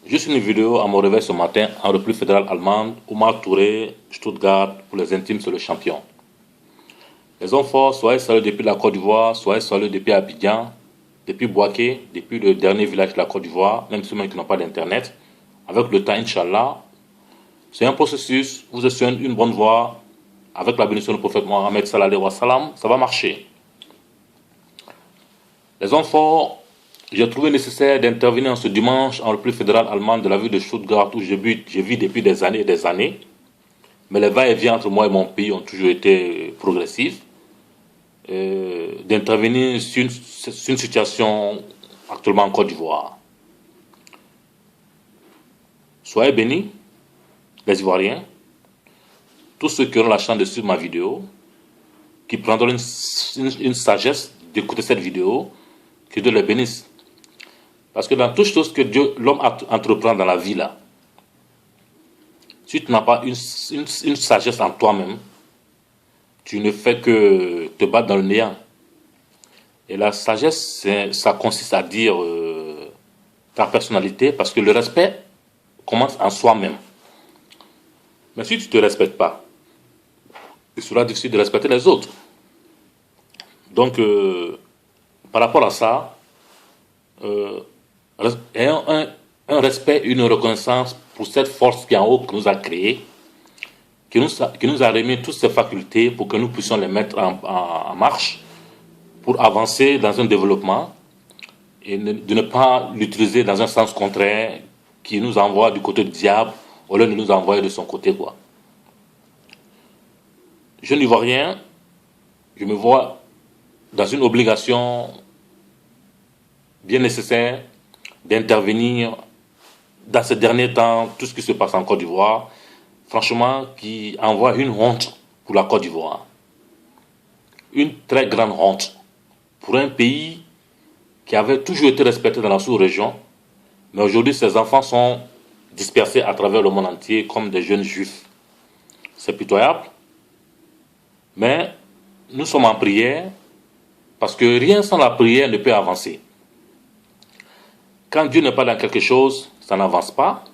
Juste une vidéo à mon réveil ce matin en République fédérale allemande. Oumar Touré, Stuttgart, pour les intimes, c'est le champion. Les hommes forts, soyez salués depuis la Côte d'Ivoire, soyez salués depuis Abidjan, depuis Boaké, depuis le dernier village de la Côte d'Ivoire, même ceux qui n'ont pas d'internet. Avec le temps, Inch'Allah, c'est un processus, vous êtes sur une bonne voie, avec la bénédiction du prophète Mohammed sallallahu alayhi wa sallam, ça va marcher. Les hommes forts, j'ai trouvé nécessaire d'intervenir ce dimanche en République fédérale allemande de la ville de Stuttgart où je vis depuis des années et des années. Mais les va-et-vient entre moi et mon pays ont toujours été progressifs. D'intervenir sur une situation actuellement en Côte d'Ivoire. Soyez bénis, les Ivoiriens, tous ceux qui auront la chance de suivre ma vidéo, qui prendront une sagesse d'écouter cette vidéo, que Dieu les bénisse. Parce que dans toutes choses que l'homme entreprend dans la vie là, si tu n'as pas une sagesse en toi-même, tu ne fais que te battre dans le néant. Et la sagesse, ça consiste à dire ta personnalité, parce que le respect commence en soi-même. Mais si tu ne te respectes pas, il sera difficile de respecter les autres. Donc, par rapport à ça, ayons un respect, une reconnaissance pour cette force qui est en haut, qui nous a créés, qui nous a remis toutes ces facultés pour que nous puissions les mettre en marche, pour avancer dans un développement et de ne pas l'utiliser dans un sens contraire qui nous envoie du côté du diable au lieu de nous envoyer de son côté, quoi. Je n'y vois rien, je me vois dans une obligation bien nécessaire d'intervenir dans ces derniers temps, tout ce qui se passe en Côte d'Ivoire, franchement, qui envoie une honte pour la Côte d'Ivoire. Une très grande honte pour un pays qui avait toujours été respecté dans la sous-région, mais aujourd'hui, ses enfants sont dispersés à travers le monde entier comme des jeunes juifs. C'est pitoyable, mais nous sommes en prière, parce que rien sans la prière ne peut avancer. Quand Dieu n'est pas dans quelque chose, ça n'avance pas.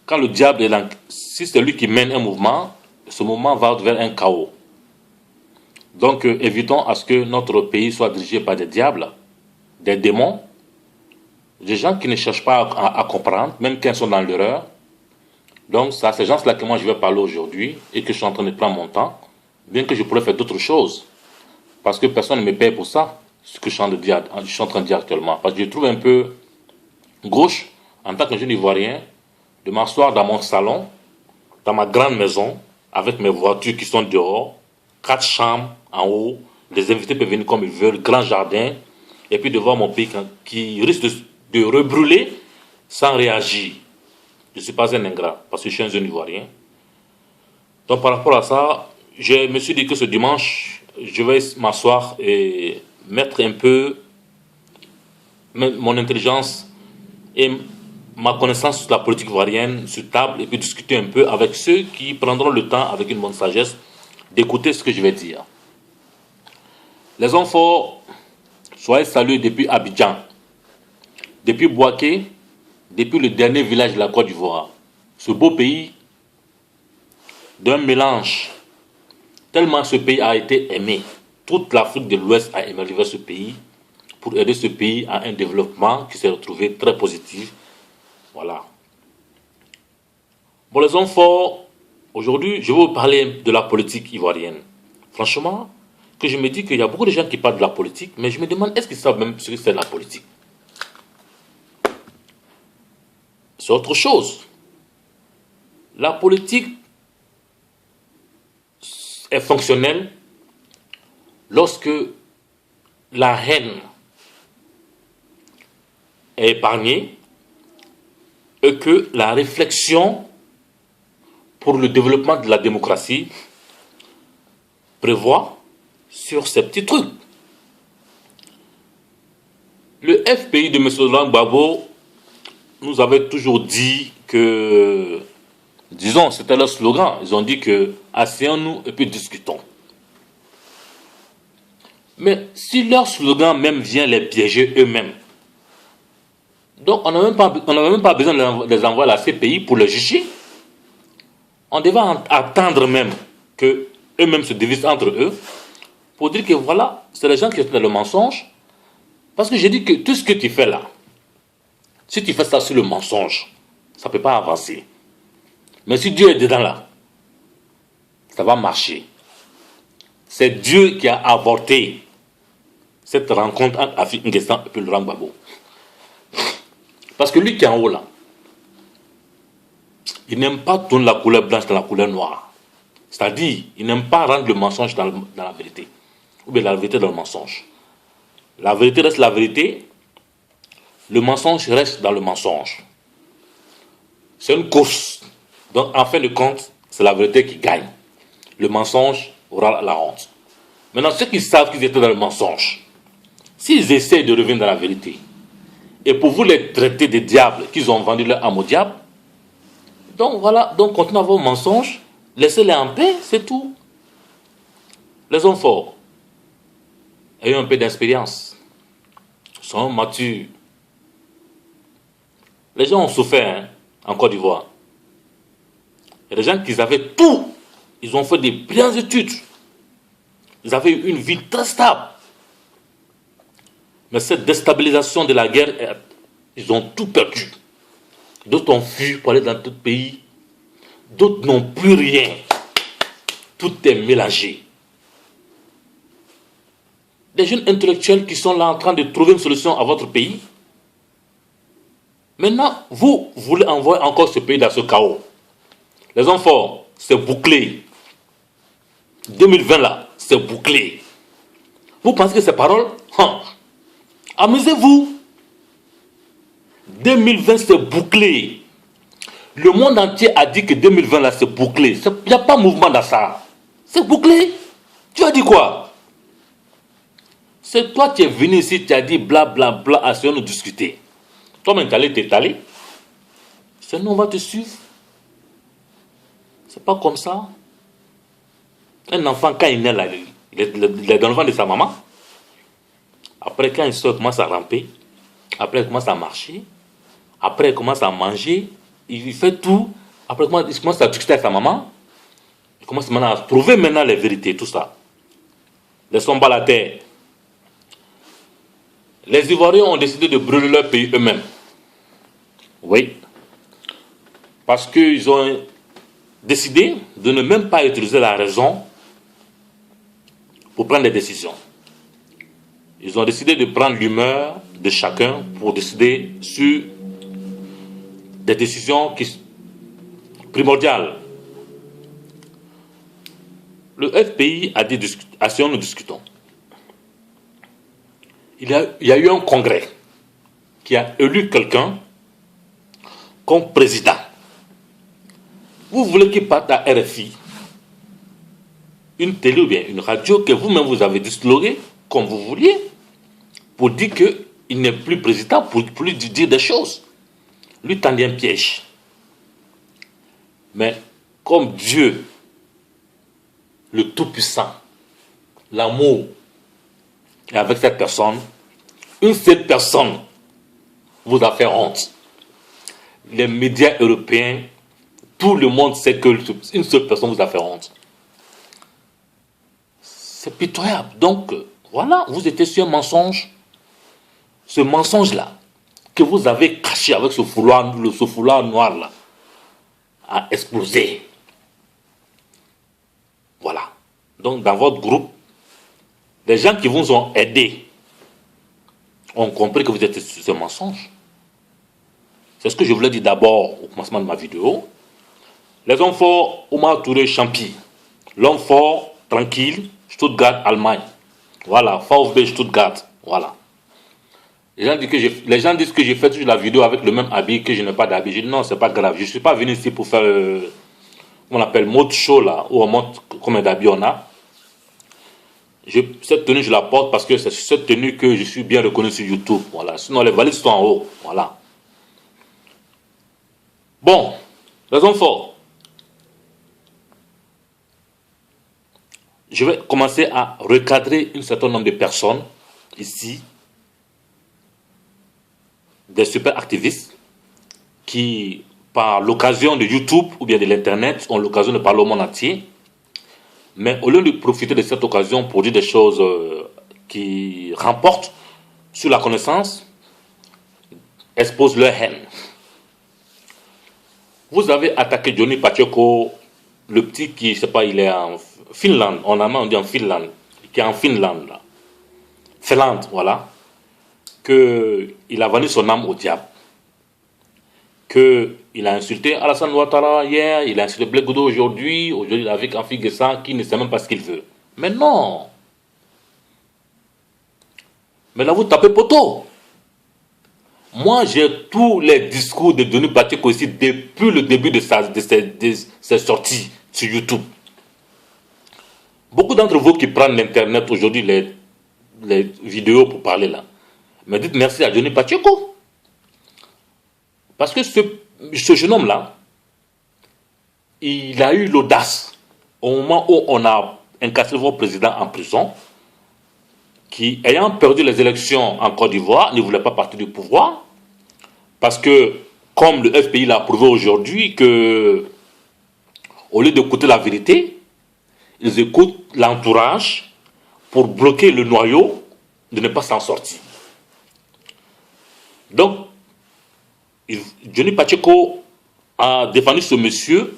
Quand le diable est dans... Si c'est lui qui mène un mouvement, ce mouvement va vers un chaos. Donc, évitons à ce que notre pays soit dirigé par des diables, des démons, des gens qui ne cherchent pas à comprendre, même quand ils sont dans l'erreur. Donc, c'est à ces gens-là que moi je vais parler aujourd'hui et que je suis en train de prendre mon temps, bien que je pourrais faire d'autres choses. Parce que personne ne me paye pour ça, ce que je suis en train de dire actuellement. Parce que je trouve un peu gauche, en tant que jeune Ivoirien, de m'asseoir dans mon salon, dans ma grande maison, avec mes voitures qui sont dehors, 4 chambres en haut, les invités peuvent venir comme ils veulent, grand jardin, et puis de voir mon pays qui risque de rebrûler sans réagir. Je ne suis pas un ingrat, parce que je suis un jeune Ivoirien. Donc par rapport à ça, je me suis dit que ce dimanche, je vais m'asseoir et mettre un peu mon intelligence et ma connaissance sur la politique ivoirienne sur table et puis discuter un peu avec ceux qui prendront le temps, avec une bonne sagesse, d'écouter ce que je vais dire. Les hommes forts, soyez salués depuis Abidjan, depuis Boaké, depuis le dernier village de la Côte d'Ivoire. Ce beau pays d'un mélange. Tellement ce pays a été aimé. Toute l'Afrique de l'Ouest a émergé vers ce pays pour aider ce pays à un développement qui s'est retrouvé très positif. Voilà. Bon, les hommes forts, aujourd'hui, je vais vous parler de la politique ivoirienne. Franchement, que je me dis qu'il y a beaucoup de gens qui parlent de la politique, mais je me demande, est-ce qu'ils savent même ce que c'est la politique? C'est autre chose. La politique est fonctionnelle lorsque la haine est épargnée et que la réflexion pour le développement de la démocratie prévoit sur ces petits trucs. Le FPI de M. Laurent Gbagbo nous avait toujours dit que, disons, c'était leur slogan, ils ont dit que asseyons-nous et puis discutons. Mais si leur slogan même vient les piéger eux-mêmes, Donc, on n'a même pas besoin de les envoyer à la CPI pour les juger. On devait attendre même que eux-mêmes se divisent entre eux pour dire que voilà, c'est les gens qui sont dans le mensonge. Parce que j'ai dit que tout ce que tu fais là, si tu fais ça sur le mensonge, ça ne peut pas avancer. Mais si Dieu est dedans là, ça va marcher. C'est Dieu qui a avorté cette rencontre entre Afik N'Guessan et puis Laurent Gbagbo. Parce que lui qui est en haut là, il n'aime pas tourner la couleur blanche dans la couleur noire. C'est-à-dire, il n'aime pas rendre le mensonge dans la vérité. Ou bien la vérité dans le mensonge. La vérité reste la vérité. Le mensonge reste dans le mensonge. C'est une course. Donc, en fin de compte, c'est la vérité qui gagne. Le mensonge aura la honte. Maintenant, ceux qui savent qu'ils étaient dans le mensonge, s'ils essaient de revenir dans la vérité, et pour vous les traiter des diables qu'ils ont vendu leur âme au diable, donc voilà, donc continuez à vos mensonges, laissez-les en paix, c'est tout. Les hommes forts, ayant un peu d'expérience, sont matures. Les gens ont souffert hein, en Côte d'Ivoire. Il y a des gens qui avaient tout. Ils ont fait des brillantes études. Ils avaient eu une vie très stable. Mais cette déstabilisation de la guerre, ils ont tout perdu. D'autres ont fui pour aller dans d'autres pays. D'autres n'ont plus rien. Tout est mélangé. Des jeunes intellectuels qui sont là en train de trouver une solution à votre pays. Maintenant, vous voulez envoyer encore ce pays dans ce chaos. Les enfants, c'est bouclé. 2020 là, c'est bouclé. Vous pensez que ces paroles, amusez-vous. 2020 c'est bouclé. Le monde entier a dit que 2020 là c'est bouclé. Il n'y a pas mouvement dans ça. C'est bouclé. Tu as dit quoi? C'est toi qui es venu ici, tu as dit blablabla, bla, bla, à ce nous discuter. Toi-même, tu allais t'étaler. C'est nous, on va te suivre. C'est pas comme ça. Un enfant, quand il naît là, il est dans le ventre de sa maman. Après, quand il sort, il commence à ramper. Après, il commence à marcher. Après, il commence à manger. Il fait tout. Après, il commence à discuter avec sa maman. Il commence maintenant à trouver maintenant les vérités, tout ça. Laissons bas la terre. Les Ivoiriens ont décidé de brûler leur pays eux-mêmes. Oui. Parce qu'ils ont décidé de ne même pas utiliser la raison pour prendre des décisions. Ils ont décidé de prendre l'humeur de chacun pour décider sur des décisions primordiales. Le FPI a dit, asseyons nous discutons. Il y a eu un congrès qui a élu quelqu'un comme président. Vous voulez qu'il parte à RFI, une télé ou bien une radio que vous-même vous avez disloqué comme vous vouliez, pour dire qu'il n'est plus président, pour lui dire des choses. Lui tendait un piège. Mais comme Dieu, le Tout-Puissant, l'amour, et avec cette personne, une seule personne vous a fait honte. Les médias européens, tout le monde sait qu'une seule personne vous a fait honte. C'est pitoyable. Donc, voilà, vous étiez sur un mensonge. Ce mensonge-là, que vous avez caché avec ce foulard noir-là, a explosé. Voilà. Donc, dans votre groupe, les gens qui vous ont aidé ont compris que vous êtes sur ce mensonge. C'est ce que je voulais dire d'abord au commencement de ma vidéo. Les hommes forts, Omar Touré Champi. L'homme fort, tranquille, Stuttgart, Allemagne. Voilà, VfB Stuttgart. Voilà. Les gens disent que j'ai fait toujours la vidéo avec le même habit, que je n'ai pas d'habit. Je dis non, c'est pas grave. Je ne suis pas venu ici pour faire, on appelle mode show là, où on montre combien d'habits on a. Cette tenue, je la porte parce que c'est cette tenue que je suis bien reconnu sur YouTube. Voilà. Sinon, les valises sont en haut. Voilà. Bon, les hommes forts. Je vais commencer à recadrer un certain nombre de personnes ici des super activistes qui, par l'occasion de YouTube ou bien de l'Internet, ont l'occasion de parler au monde entier. Mais au lieu de profiter de cette occasion pour dire des choses qui remportent sur la connaissance, exposent leur haine. Vous avez attaqué Johnny Pacheco, le petit qui, je sais pas, il est en Finlande, en allemand on dit en Finlande, qui est en Finlande, là. Finlande, voilà, qu'il a vendu son âme au diable, qu'il a insulté Alassane Ouattara hier, il a insulté Blé Goudou aujourd'hui il est avec Afi Guessan qui ne sait même pas ce qu'il veut. Mais non. Mais là vous tapez poteau. Moi j'ai tous les discours de Denis Pacheco aussi depuis le début de ses sorties sur YouTube. Beaucoup d'entre vous qui prennent l'internet aujourd'hui, les vidéos pour parler là, me dites merci à Denis Pacheco. Parce que ce jeune homme-là, il a eu l'audace, au moment où on a incarcéré votre président en prison, qui, ayant perdu les élections en Côte d'Ivoire, ne voulait pas partir du pouvoir, parce que, comme le FPI l'a prouvé aujourd'hui, que, au lieu d'écouter la vérité, ils écoutent l'entourage pour bloquer le noyau de ne pas s'en sortir. Donc, Johnny Pacheco a défendu ce monsieur.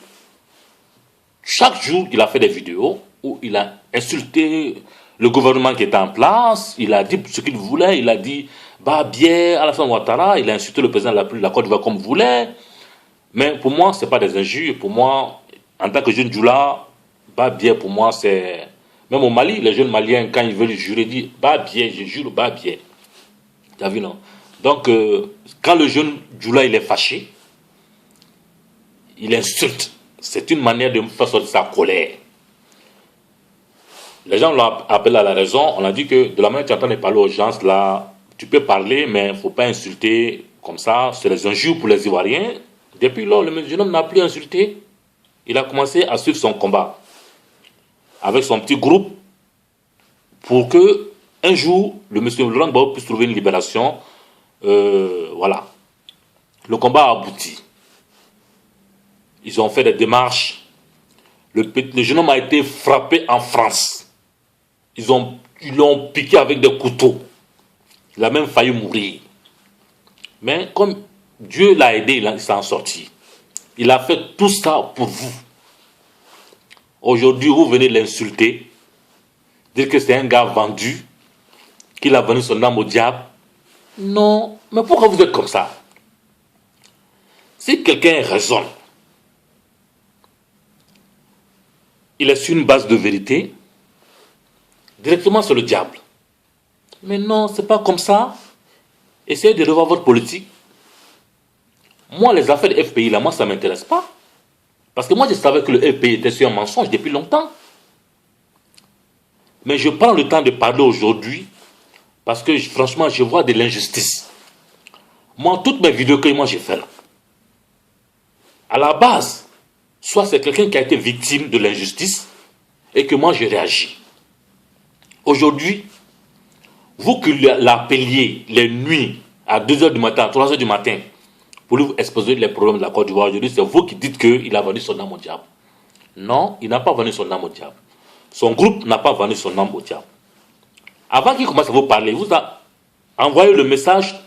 Chaque jour, il a fait des vidéos où il a insulté le gouvernement qui était en place. Il a dit ce qu'il voulait. Il a dit bah bien Alassane Ouattara. Il a insulté le président de la Côte d'Ivoire comme il voulait. Mais pour moi, ce n'est pas des injures. Pour moi, en tant que jeune Djoula, bah bien pour moi, c'est. Même au Mali, les jeunes Maliens, quand ils veulent jurer, ils disent bah bien, je jure, bah bien. Tu as vu, non? Donc, quand le jeune Djoula il est fâché, il insulte. C'est une manière de faire sortir sa colère. Les gens l'ont appelé à la raison. On a dit que de la manière que tu entends parler aux gens, là, tu peux parler, mais il ne faut pas insulter comme ça. C'est les injures pour les Ivoiriens. Depuis lors, le jeune homme n'a plus insulté. Il a commencé à suivre son combat avec son petit groupe pour que un jour, le monsieur Laurent Gbagbo puisse trouver une libération. Voilà. Le combat a abouti. Ils ont fait des démarches. Le jeune homme a été frappé en France. Ils l'ont piqué avec des couteaux. Il a même failli mourir. Mais comme Dieu l'a aidé, il s'en sorti. Il a fait tout ça pour vous. Aujourd'hui, vous venez l'insulter, dire que c'est un gars vendu, qu'il a vendu son âme au diable. Non, mais pourquoi vous êtes comme ça? Si quelqu'un raisonne, il est sur une base de vérité, directement sur le diable. Mais non, c'est pas comme ça. Essayez de revoir votre politique. Moi, les affaires de FPI, là, moi, ça ne m'intéresse pas. Parce que moi, je savais que le FPI était sur un mensonge depuis longtemps. Mais je prends le temps de parler aujourd'hui parce que, franchement, je vois de l'injustice. Moi, toutes mes vidéos que moi j'ai faites là, à la base, soit c'est quelqu'un qui a été victime de l'injustice et que moi, j'ai réagi. Aujourd'hui, vous qui l'appeliez les nuits à 2h du matin, à 3h du matin, pour lui exposer les problèmes de la Côte d'Ivoire, aujourd'hui, c'est vous qui dites qu'il a vendu son âme au diable. Non, il n'a pas vendu son âme au diable. Son groupe n'a pas vendu son âme au diable. Avant qu'il commence à vous parler, il vous a envoyé le message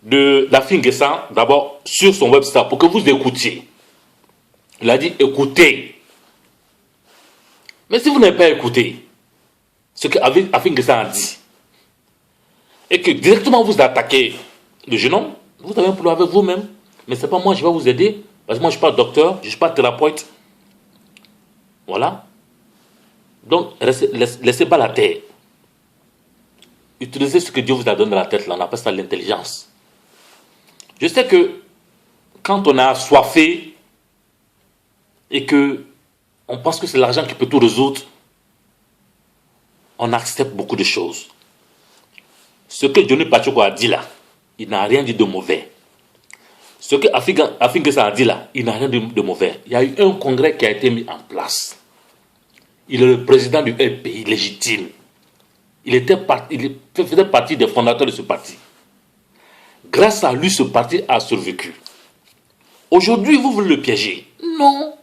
de Afi Guessan, d'abord sur son website, pour que vous écoutiez. Il a dit écoutez. Mais si vous n'avez pas écouté ce que Afi Guessan a dit, et que directement vous attaquez le jeune homme, vous avez un problème avec vous-même. Mais ce n'est pas moi, je vais vous aider. Parce que moi, je ne suis pas docteur, je ne suis pas thérapeute. Voilà. Donc, laissez pas la terre. Utilisez ce que Dieu vous a donné dans la tête, là, on appelle ça l'intelligence. Je sais que quand on a assoiffé et que on pense que c'est l'argent qui peut tout résoudre, on accepte beaucoup de choses. Ce que Johnny Pacheco a dit là, il n'a rien dit de mauvais. Ce que Afi Guessan a dit là, il n'a rien dit de mauvais. Il y a eu un congrès qui a été mis en place. Il est le président du pays légitime. Il faisait partie des fondateurs de ce parti. grâce à lui, ce parti a survécu. Aujourd'hui, vous voulez le piéger. Non,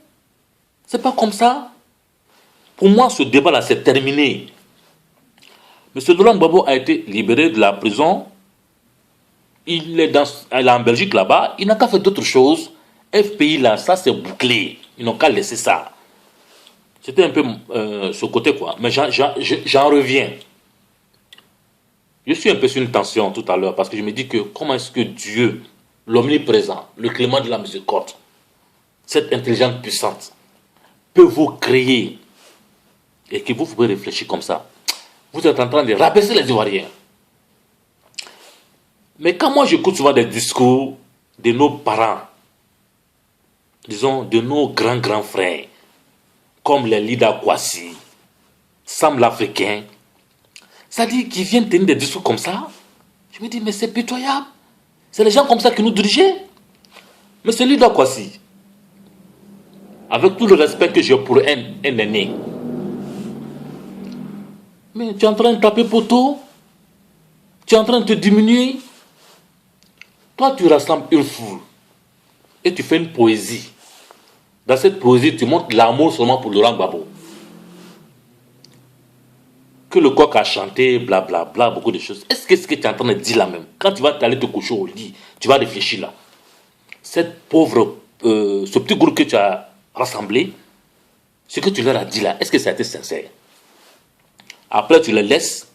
c'est pas comme ça. Pour moi, ce débat-là, c'est terminé. M. Laurent Gbagbo a été libéré de la prison. Il est en Belgique là-bas. Il n'a qu'à faire d'autres choses. FPI là, ça c'est bouclé. Ils n'ont qu'à laisser ça. C'était un peu ce côté quoi. Mais j'en reviens. Je suis un peu sur une tension tout à l'heure parce que je me dis que comment est-ce que Dieu, l'omniprésent, le clément de la miséricorde, cette intelligence puissante, peut vous créer et que vous pouvez réfléchir comme ça. Vous êtes en train de rabaisser les Ivoiriens. Mais quand moi j'écoute souvent des discours de nos parents, disons de nos grands frères, comme les Lida Kwasi, Sam l'Africain, ça dit qu'ils viennent tenir des discours comme ça. Je me dis, mais c'est pitoyable. C'est les gens comme ça qui nous dirigeaient. Mais c'est Lida Kwasi, avec tout le respect que j'ai pour un aîné. Mais tu es en train de taper poteau, tu es en train de te diminuer. Toi, tu rassembles une foule et tu fais une poésie. Dans cette poésie, tu montres l'amour seulement pour Laurent Gbagbo. Que le coq a chanté, blablabla, bla, bla, beaucoup de choses. Est-ce que ce que tu es en train de dire là même, quand tu vas t'aller te coucher au lit, tu vas réfléchir là. Cette pauvre, ce petit groupe que tu as rassemblé, ce que tu leur as dit là, est-ce que ça a été sincère? Après, tu les laisses,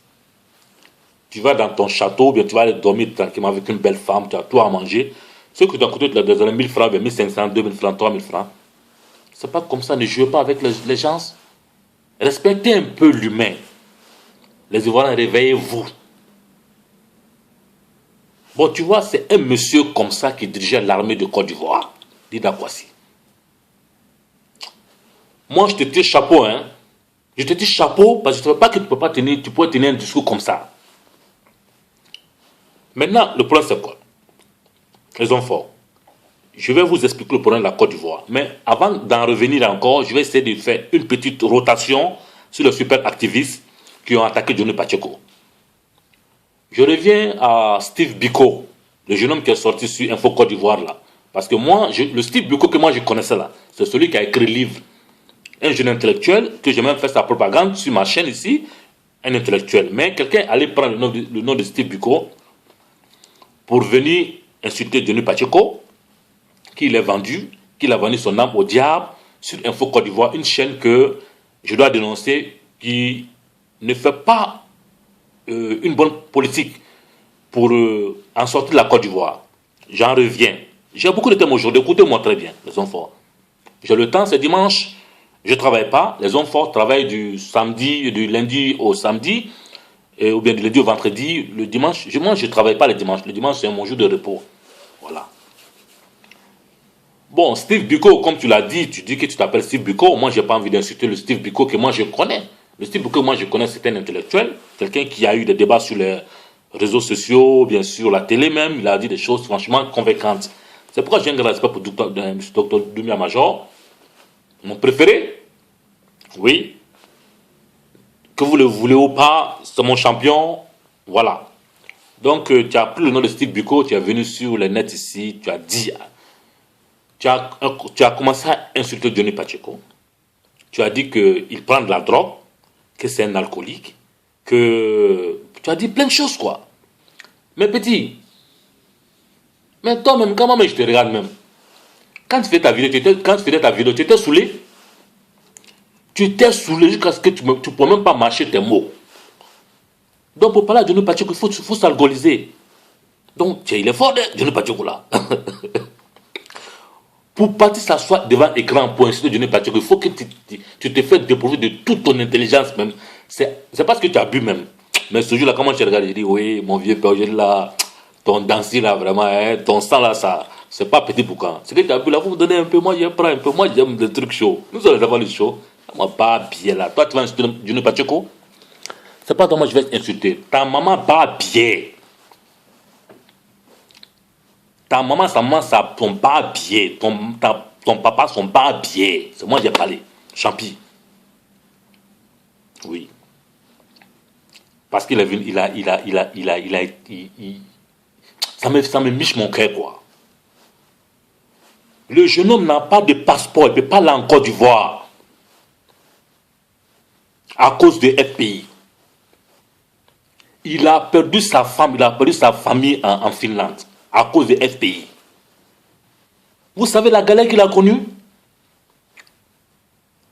tu vas dans ton château, bien tu vas aller dormir tranquillement avec une belle femme, tu as tout à manger. Ce que tu as coûté des années 1000 francs, 1500, 2000 francs, 3000 francs. C'est pas comme ça, ne jouez pas avec les gens. Respectez un peu l'humain. Les Ivoiriens, réveillez-vous. Bon, tu vois, c'est un monsieur comme ça qui dirigeait l'armée de Côte d'Ivoire, Lida Kwasi. Moi, je te tire chapeau, hein. Je te dis chapeau parce que je ne sais pas que tu peux tenir un discours comme ça. Maintenant, le problème c'est quoi? Les hommes forts. Je vais vous expliquer le problème de la Côte d'Ivoire. Mais avant d'en revenir encore, je vais essayer de faire une petite rotation sur les super activistes qui ont attaqué Johnny Pacheco. Je reviens à Steve Biko, le jeune homme qui est sorti sur Info Côte d'Ivoire là. Parce que moi, le Steve Biko que moi je connaissais là, c'est celui qui a écrit le livre. Un jeune intellectuel, que j'ai même fait sa propagande sur ma chaîne ici, un intellectuel. Mais quelqu'un allait prendre le nom de Steve Biko pour venir insulter Johnny Pacheco, qu'il a vendu son âme au diable sur Info Côte d'Ivoire, une chaîne que je dois dénoncer qui ne fait pas une bonne politique pour en sortir de la Côte d'Ivoire. J'en reviens. J'ai beaucoup de thèmes aujourd'hui, écoutez-moi très bien, les hommes forts. J'ai le temps, c'est dimanche, je ne travaille pas. Les hommes forts travaillent du lundi au samedi, ou bien du lundi au vendredi. Le dimanche, moi je ne travaille pas le dimanche. Le dimanche, c'est mon jour de repos. Voilà. Bon, Steve Biko, comme tu l'as dit, tu dis que tu t'appelles Steve Biko. Moi, je n'ai pas envie d'insulter le Steve Biko que moi je connais. Le Steve Biko que moi je connais, c'est un intellectuel. Quelqu'un qui a eu des débats sur les réseaux sociaux, bien sûr, la télé même. Il a dit des choses franchement convaincantes. C'est pourquoi j'ai un grand respect pour M. Dr Doumbia Major. Mon préféré, oui. Que vous le voulez ou pas, c'est mon champion. Voilà. Donc, tu as pris le nom de Steve Biko, tu es venu sur les nets ici, tu as dit. Tu as commencé à insulter Johnny Pacheco. Tu as dit qu'il prend de la drogue, que c'est un alcoolique, que. Tu as dit plein de choses, quoi. Mais petit, mais toi-même, quand même, je te regarde même. Quand tu fais ta vidéo, tu étais saoulé. Tu étais saoulé jusqu'à ce que tu ne peux même pas marcher tes mots. Donc, pour parler à Johnny Pacheco, il faut s'alcooliser. Donc, il est fort, Johnny Pacheco, là. Pour partir s'asseoir devant l'écran pour insulter Johnny Pacheco, il faut que tu te fasses dépourvu de toute ton intelligence même. C'est parce que tu as bu même. Mais ce jour-là, comment tu regardes, je dis, oui, mon vieux père, là, ton dansé là, vraiment, hein, ton sang là, ça, c'est pas petit boucan. Ce que tu as bu là, vous me donnez un peu, moi je prends un peu, moi j'aime des trucs chauds. Nous allons avoir les chauds. Moi, pas bien là. Toi, tu vas insulter Johnny Pacheco? C'est pas toi, moi je vais t'insulter. Ta maman bat bien. Ta maman, sa maman, son bas bien. Ton papa, son bas bien. C'est moi qui ai parlé. Champi. Oui. Parce qu'il est venu, ça ça me miche mon cœur, quoi. Le jeune homme n'a pas de passeport, il ne peut pas aller en Côte d'Ivoire à cause de FPI. Il a perdu sa femme, il a perdu sa famille en Finlande à cause de FPI. Vous savez la galère qu'il a connue?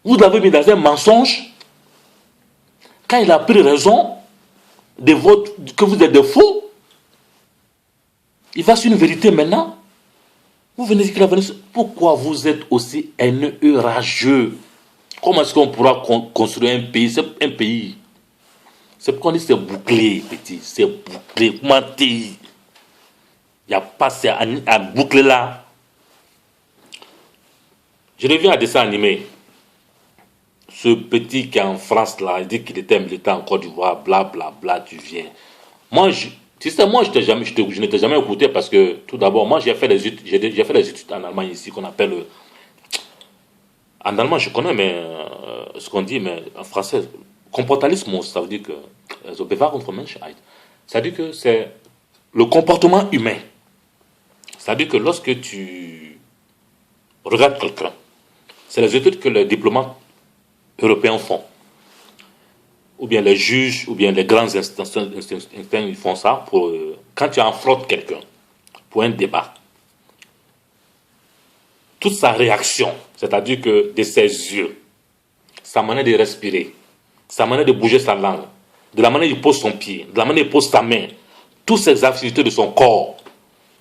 Vous l'avez mis dans un mensonge. Quand il a pris raison de que vous êtes des faux, il va sur une vérité maintenant. Vous venez dire qu'il a venu. Pourquoi vous êtes aussi haineux et rageux? Comment est-ce qu'on pourra construire un pays? C'est un pays. C'est pourquoi on dit c'est bouclé, petit. C'est bouclé. Comment dire? Il n'y a pas à boucler là. Je reviens à dessin animé. Ce petit qui est en France là, il dit qu'il était militant en Côte d'Ivoire, bla bla bla, tu viens. Moi, tu sais, moi, je n'étais jamais écouté parce que, tout d'abord, moi, j'ai fait des études en Allemagne ici qu'on appelle. En allemand, je connais, mais ce qu'on dit, mais en français, comportalisme, ça veut dire que. Ça veut dire que c'est le comportement humain. Ça veut dire que lorsque tu regardes quelqu'un, c'est les études que les diplomates européens font. Ou bien les juges, ou bien les grandes instances, ils font ça pour quand tu affrontes quelqu'un pour un débat. Toute sa réaction, c'est-à-dire que de ses yeux, sa manière de respirer, sa manière de bouger sa langue, de la manière dont il pose son pied, de la manière dont il pose sa main, toutes ces activités de son corps,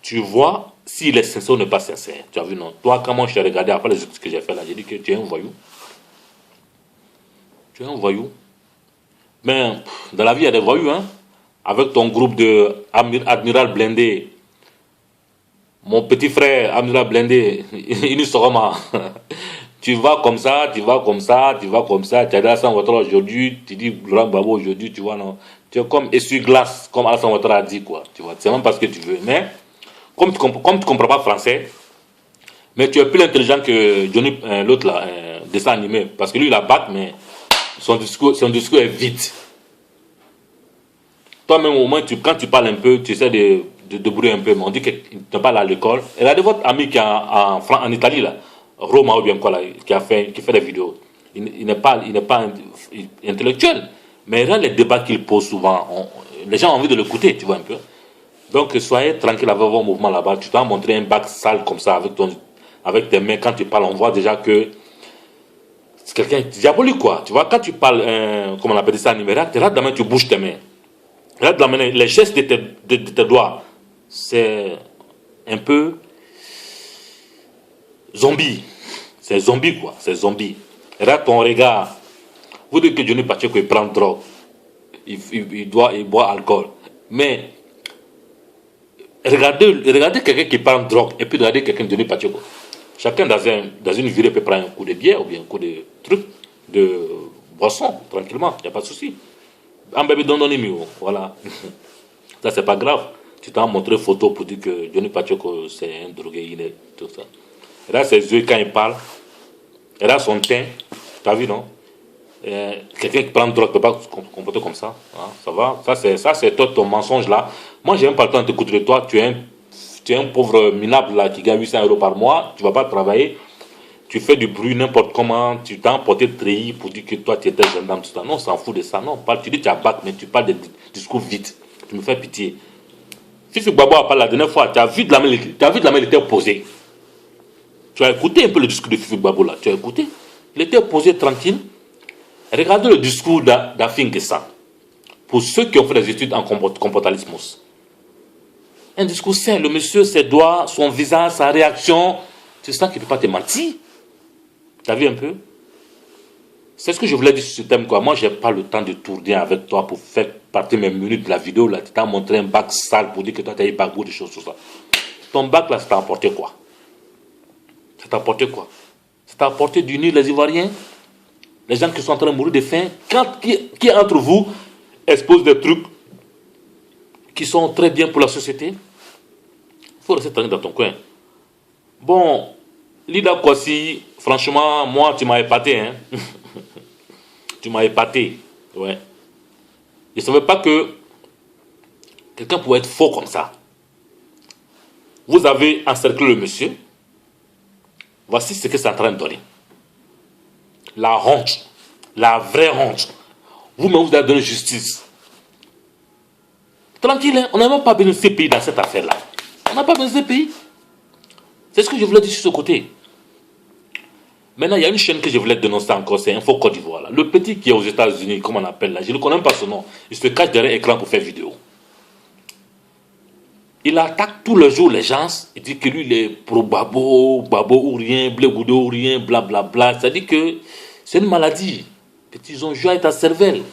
tu vois s'il est sincère ou n'est pas sincère. Tu as vu, non? Toi, comment je t'ai regardé après les études que j'ai fait là, j'ai dit que tu es un voyou. Tu es un voyou. Mais dans la vie, il y a des voyous, hein. Avec ton groupe de Admiral Blindé, mon petit frère Admiral Blindé, Inusoroma, tu vas comme ça, tu vas comme ça, tu vas comme ça, tu as Alassane Ouattara aujourd'hui, tu dis Laurent Gbagbo aujourd'hui, tu vois, non. Tu es comme essuie-glace, comme Alassane Ouattara a dit, quoi. Tu vois, c'est même pas ce que tu veux. Mais, comme tu comprends pas français, mais tu es plus intelligent que Johnny, l'autre là, dessin animé, parce que lui, il a bac, mais son discours est vide. Toi-même, au moins, quand tu parles un peu, tu essaies de brouiller un peu, mais on dit que tu n'es pas là à l'école. Et regardez votre ami qui est en Italie, là, Roma ou bien quoi, là, qui fait des vidéos. Il n'est pas intellectuel, mais là, les débats qu'il pose souvent, les gens ont envie de l'écouter, tu vois un peu. Donc, soyez tranquille avec vos mouvements là-bas. Tu dois montrer un bac sale comme ça avec tes mains. Quand tu parles, on voit déjà que c'est quelqu'un diabolique, quoi. Tu vois, quand tu parles, comment on appelle ça, numéraire, tu rates la main, tu bouges tes mains. Là, les gestes de tes doigts, c'est un peu zombie. C'est zombie, quoi. C'est zombie. Regarde ton regard. Vous dites que Johnny Pacheco, il prend drogue. Il boit alcool. Mais, regardez quelqu'un qui prend drogue et puis regardez quelqu'un de Johnny Pacheco. Chacun dans une virée peut prendre un coup de bière ou bien un coup de truc, de boisson, tranquillement. Il n'y a pas de souci. Un bébé donne mieux, voilà. Ça, c'est pas grave. Tu t'as montré photo pour dire que Johnny Pacheco, c'est un drogué, il est tout ça. Et là, ses yeux, quand il parle, et là, son teint, t'as vu, non? Quelqu'un qui prend drogue ne peut pas se comporter comme ça. Hein, ça va? Ça, c'est toi, ton mensonge là. Moi, j'ai même pas le temps de t'écouter de toi. Tu es un pauvre minable là qui gagne 800 euros par mois. Tu vas pas travailler. Tu fais du bruit n'importe comment, tu t'as emporté treillis pour dire que toi tu étais gendarme, tout ça. Non, on s'en fout de ça. Non, tu dis que tu as bac, mais tu parles de discours vite. Tu me fais pitié. Fifi Gbagbo a parlé la dernière fois, tu as vu de la main, il était posé. Tu as écouté un peu le discours de Fifi Gbagbo là, tu as écouté. Il était posé tranquille. Regardez le discours d'Afin Gessa. Pour ceux qui ont fait des études en comportalisme. Un discours sain, le monsieur, ses doigts, son visage, sa réaction, tu sens qu'il ne peut pas te mentir. T'as vu un peu? C'est ce que je voulais dire sur ce thème, quoi. Moi, je n'ai pas le temps de tourner avec toi pour faire partir mes minutes de la vidéo, là. Tu t'as montré un bac sale pour dire que toi, tu as eu bac ou des choses sur ça. Ton bac, là, ça t'a apporté quoi? Ça t'a apporté quoi? Ça t'a apporté d'unir les Ivoiriens? Les gens qui sont en train de mourir de faim? Qui entre vous expose des trucs qui sont très bien pour la société? Il faut rester tranquille dans ton coin. Bon, Lida Kwasi, franchement, moi, tu m'as épaté, hein. Tu m'as épaté, ouais. Je ne savais pas que quelqu'un pouvait être faux comme ça. Vous avez encerclé le monsieur. Voici ce que c'est en train de donner. La honte. La vraie honte. Vous-même, vous avez donné justice. Tranquille, hein? On n'a même pas besoin de ces pays dans cette affaire-là. On n'a pas besoin de ces pays. C'est ce que je voulais dire sur ce côté. Maintenant, il y a une chaîne que je voulais dénoncer encore, c'est Info Côte d'Ivoire. Le petit qui est aux États-Unis, comme on appelle là, je ne connais même pas son nom. Il se cache derrière l'écran pour faire vidéo. Il attaque tous les jours les gens. Il dit que lui, il est pro-babo, babo ou rien, blé goudou ou rien, blablabla. C'est-à-dire que c'est une maladie. Ils ont joué à ta cervelle.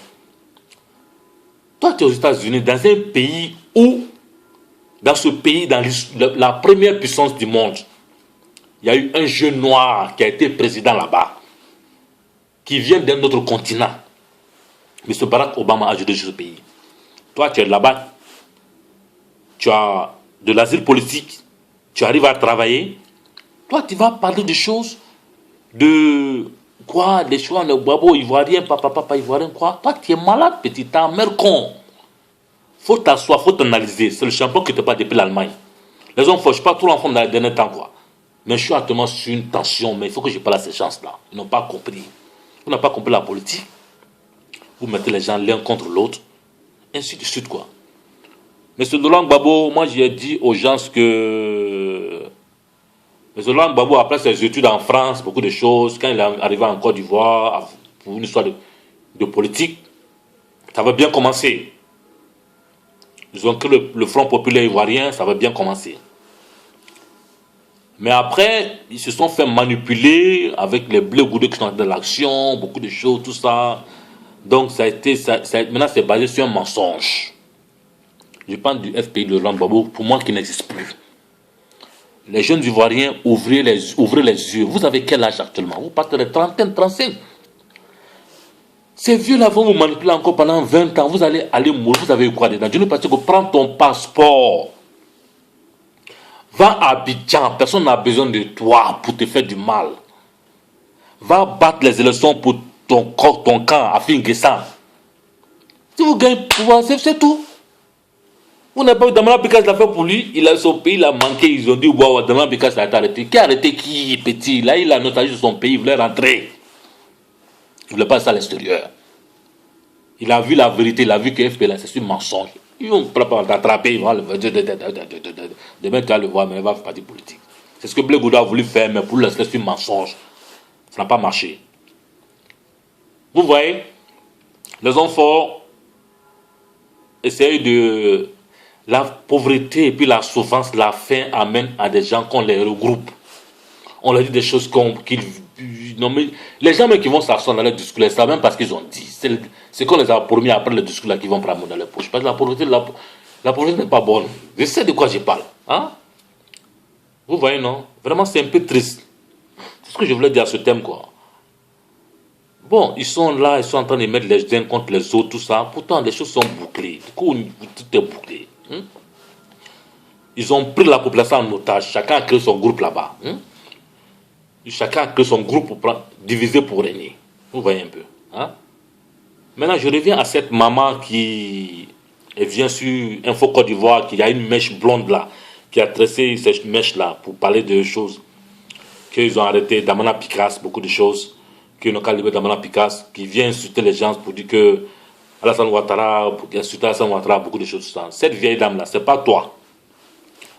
Toi, tu es aux États-Unis, dans un pays où, dans ce pays, dans la première puissance du monde, il y a eu un jeune noir qui a été président là-bas, qui vient d'un autre continent. M. Barack Obama a ajouté sur ce pays. Toi, tu es là-bas, tu as de l'asile politique, tu arrives à travailler. Toi, tu vas parler des choses, de quoi, des choix, le babo ivoirien, papa ivoirien, quoi. Toi, tu es malade, petit, t'es un mère con. Faut t'asseoir, faut t'analyser. C'est le champion qui te bat depuis l'Allemagne. Les hommes ne fauchent pas tout l'enfant dans les derniers temps, quoi. Mais je suis actuellement sur une tension, mais il faut que je parle à ces gens-là. Ils n'ont pas compris. Vous n'avez pas compris la politique. Vous mettez les gens l'un contre l'autre. Ainsi de suite, quoi. Mais ce Laurent Gbagbo, moi j'ai dit aux gens que... Mais ce Laurent Gbagbo, après ses études en France, beaucoup de choses, quand il est arrivé en Côte d'Ivoire, pour une histoire de politique, ça va bien commencer. Ils ont créé le Front populaire ivoirien, ça va bien commencer. Mais après, ils se sont fait manipuler avec les bleus goudés qui sont dans l'action, beaucoup de choses, tout ça. Donc maintenant c'est basé sur un mensonge. Je parle du FPI de Laurent Gbagbo, pour moi qui n'existe plus. Les jeunes Ivoiriens, ouvrez les yeux. Vous avez quel âge actuellement? Vous partez de 30, 35. Ces vieux-là vont vous manipuler encore pendant 20 ans. Vous allez mourir. Vous avez eu quoi dedans? Je ne sais pas que prends ton passeport. Va à Abidjan. Personne n'a besoin de toi pour te faire du mal. Va battre les élections pour ton camp à Finguessan. Si vous gagnez pouvoir, c'est tout. Vous n'avez pas eu Damana Pikas l'a fait pour lui. Il a son pays, il a manqué. Ils ont dit, wow, Damana Pikas l'a arrêté. Qui a arrêté qui, petit? Là, il a noté sur son pays. Il voulait rentrer. Il ne voulait pas ça à l'extérieur. Il a vu la vérité. Il a vu que FP, là, c'est un mensonge. Ils vont t'attraper. Ils vont le voir. Demain, tu vas le voir, mais il va faire partie politique. C'est ce que Blé Gouda a voulu faire, mais pour l'instant, c'est un mensonge. Ça n'a pas marché. Vous voyez, les hommes forts essayent de... La pauvreté et puis la souffrance, la faim amène à des gens qu'on les regroupe. On leur dit des choses non, mais les gens même qui vont s'asseoir dans leur discours, ils savent même pas ce qu'ils ont dit. C'est qu'on les a promis après le discours là qu'ils vont prendre dans leur poche. Parce que la pauvreté n'est pas bonne. Je sais de quoi je parle. Hein? Vous voyez, non? Vraiment, c'est un peu triste. C'est ce que je voulais dire à ce thème, quoi. Bon, ils sont là, ils sont en train de mettre les uns contre les autres, tout ça. Pourtant, les choses sont bouclées. Du coup, tout est bouclé. Ils ont pris la population en otage. Chacun a créé son groupe là-bas. Chacun a créé son groupe pour diviser pour régner. Vous voyez un peu. Hein? Maintenant, je reviens à cette maman qui vient sur Info Côte d'Ivoire, qui a une mèche blonde là, qui a tressé cette mèche là pour parler de choses. Qu'ils ont arrêté Damana Pikas, beaucoup de choses. Qu'ils n'ont qu'à libérer Damana Pikas, qui vient insulter les gens pour dire que Alassane Ouattara, beaucoup de choses. Cette vieille dame-là, c'est pas toi.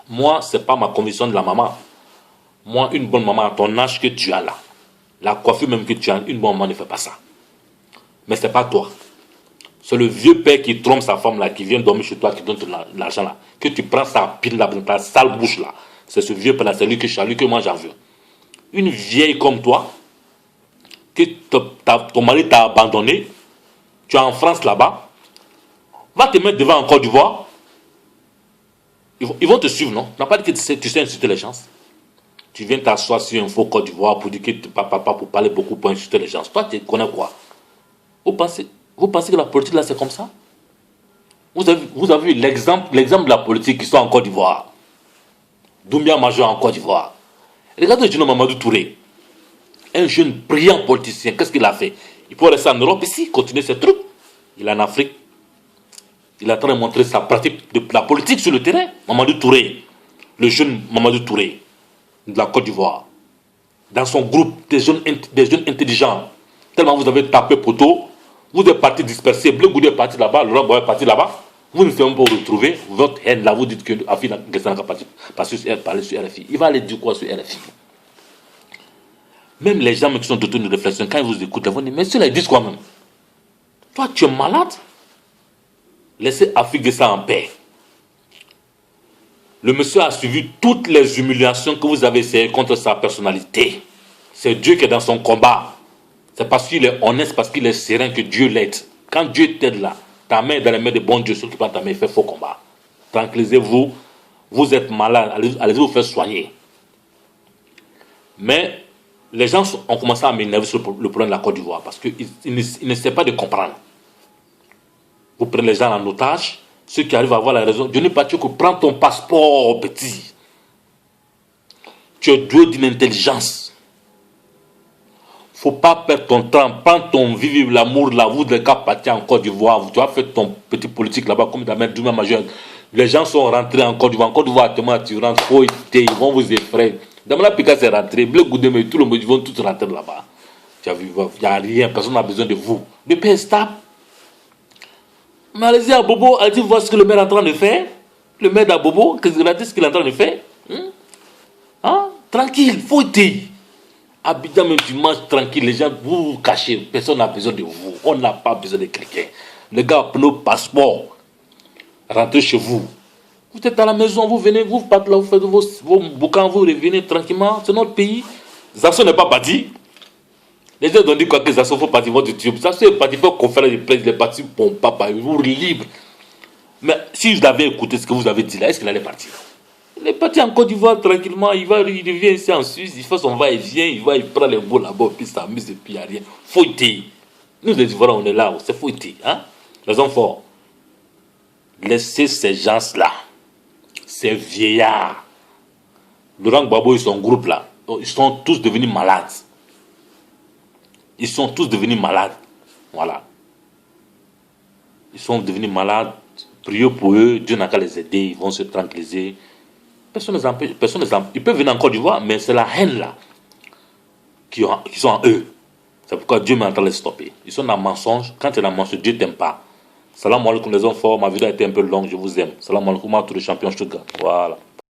Moi, c'est pas ma conviction de la maman. Moi, une bonne maman à ton âge que tu as là, la coiffure même que tu as, une bonne maman ne fait pas ça. Mais c'est pas toi. C'est le vieux père qui trompe sa femme là, qui vient dormir chez toi, qui donne l'argent là, que tu prends sa pile là, dans ta sale bouche là. C'est ce vieux père là, c'est lui que moi j'en veux. Une vieille comme toi, que ton mari t'a abandonné, tu es en France là-bas, va te mettre devant en Côte d'Ivoire, ils vont te suivre, non? Tu n'as pas dit que tu sais insulter les gens. Tu viens t'asseoir sur Info Côte d'Ivoire pour dire que tu papa pour parler beaucoup, pour insulter les gens. Toi, tu connais quoi? Vous pensez que la politique là c'est comme ça? Vous avez vu l'exemple de la politique qui sont en Côte d'Ivoire. Doumbia Major en Côte d'Ivoire. Regardez le jeune Mamadou Touré. Un jeune brillant politicien, qu'est-ce qu'il a fait? Il peut rester en Europe ici, continuer ses trucs. Il est en Afrique. Il est en train de montrer sa pratique de la politique sur le terrain. Mamadou Touré. le jeune Mamadou Touré de la Côte d'Ivoire. Dans son groupe, des jeunes intelligents. Tellement vous avez tapé poteau, vous êtes partis dispersés, Bleu Goudé est parti là-bas, Laurent Gbagbo est parti là-bas. Vous ne savez pas vous retrouver, votre haine là, vous dites que Afina Gessan n'a pas parti parler sur RFI. Il va aller dire quoi sur RFI? Même les gens qui sont d'autres de réflexion, quand ils vous écoutent, ils vont dire, mais ceux-là, ils disent quoi même? Toi, tu es malade? Laissez Afina Gessan en paix. Le monsieur a suivi toutes les humiliations que vous avez essayées contre sa personnalité. C'est Dieu qui est dans son combat. C'est parce qu'il est honnête, parce qu'il est serein que Dieu l'aide. Quand Dieu t'aide là, ta main est dans les mains de bon Dieu, ceux qui prennent ta main, il fait faux combat. Tranquillisez-vous, vous êtes malade, allez vous faire soigner. Mais les gens ont commencé à m'énerver sur le problème de la Côte d'Ivoire parce qu'ils ne savent pas de comprendre. Vous prenez les gens en otage, ceux qui arrivent à avoir la raison. Johnny Pacheco, prends ton passeport, petit. Tu es doué d'une intelligence. Faut pas perdre ton temps. Prends ton vive l'amour là. Vous de cap partir en Côte d'Ivoire. Tu as fait ton petit politique là-bas comme Damien Douma Major. Les gens sont rentrés en Côte d'Ivoire. En Côte d'Ivoire, tu rentres, ils vont vous effrayer. Damien Picasso est rentré. Bleu Goudé, mais tout le monde, ils vont tous rentrer là-bas. Tu as vu, il n'y a rien. Personne n'a besoin de vous. Le pays est stable. Mais allez-y à Bobo, allez-y voir ce que le maire est en train de faire. Le maire d'Abobo, regardez ce qu'il est en train de faire. Hein? Tranquille, faut être. Abidjan, même dimanche, tranquille, les gens, vous vous cachez. Personne n'a besoin de vous. On n'a pas besoin de quelqu'un. Les gars, prenez nos passeports. Rentrez chez vous. Vous êtes à la maison, vous venez, vous partez là, vous faites vos bouquins, vous revenez tranquillement. C'est notre pays. Zasso n'est pas parti. Les gens ont dit quoi que Zasso faut partir votre tube. Zasso est parti faire conférence de presse, il est parti pour papa, vous libre. Mais si vous avez écouté ce que vous avez dit là, est-ce qu'il allait partir? Il est parti en Côte d'Ivoire tranquillement, il revient ici en Suisse, il fait son va-et-vient, il prend les bouts là-bas, puis il s'amuse et puis il n'y a rien. Fouetté. Nous les Ivoiriens, on est là, c'est fouetté. Hein? Les enfants, laissez ces gens-là, ces vieillards, Laurent Gbagbo et son groupe là, ils sont tous devenus malades. Ils sont tous devenus malades. Voilà. Ils sont devenus malades. Priez pour eux, Dieu n'a qu'à les aider, ils vont se tranquilliser. Personne ne les empêche. Ils peuvent venir en Côte d'Ivoire, mais c'est la haine là qui sont en eux. C'est pourquoi Dieu m'entend les stopper. Ils sont dans le mensonge. Quand tu es dans le mensonge, Dieu ne t'aime pas. Salam alaikum les enfants. Ma vidéo a été un peu longue, je vous aime. Salam alaikum à tous les champions Stuttgart. Voilà.